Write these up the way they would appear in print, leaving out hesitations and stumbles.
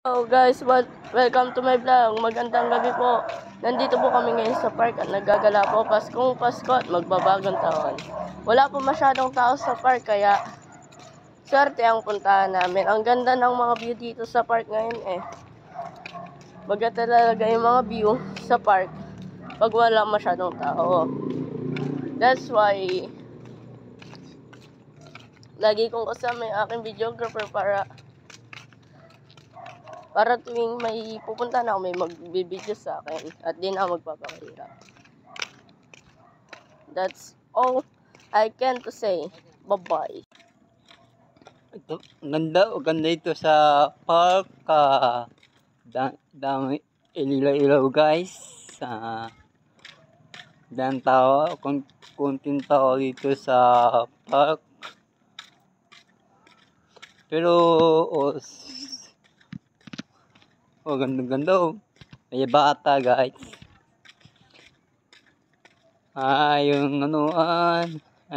Hello guys, welcome to my vlog. Magandang gabi po. Nandito po kami ngayon sa park at naggagala po Paskong Pasko at magbabagong taon. Wala po masyadong tao sa park kaya swerte ang puntahan namin. Ang ganda ng mga view dito sa park ngayon eh. Maganda talaga yung mga view sa park pag wala masyadong tao. That's why lagi kong kasama yung aking videographer para tuwing may pupunta na ako, may magbibideo sa akin at di na ako magpapakahirap. That's all I can to say. Bye-bye. Ito, ganda ito sa park. Dami ilaw guys. Dan tao, kunting tao dito sa park. Pero ganda. May bata guys. Yung ang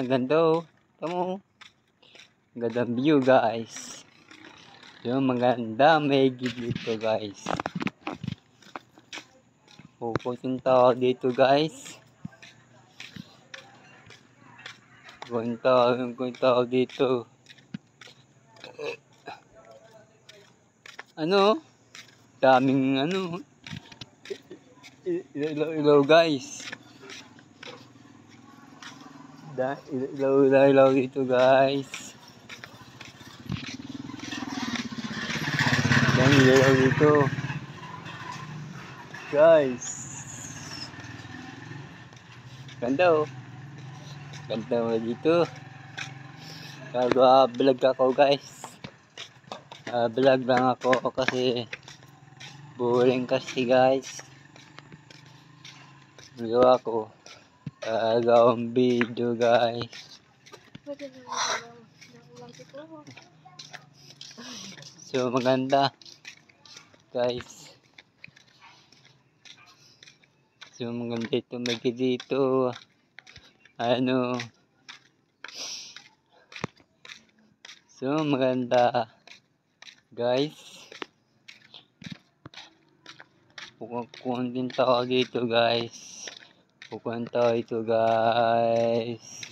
ganda. Tamo. Gandang view guys. Yung maganda may dito guys. Pupuntin tao dito guys. Kung tao dito. Daming ilaw guys. Ilaw dito guys. Daming ilaw dito. Guys. Ganda Ganda mo dito. Vlog ako guys. Vlog lang ako kasi boring kasi guys. Gawa ko gawang video guys. So maganda guys. So maganda ito dito. So maganda guys. Pupuntin tao dito guys. Pupunta ito guys.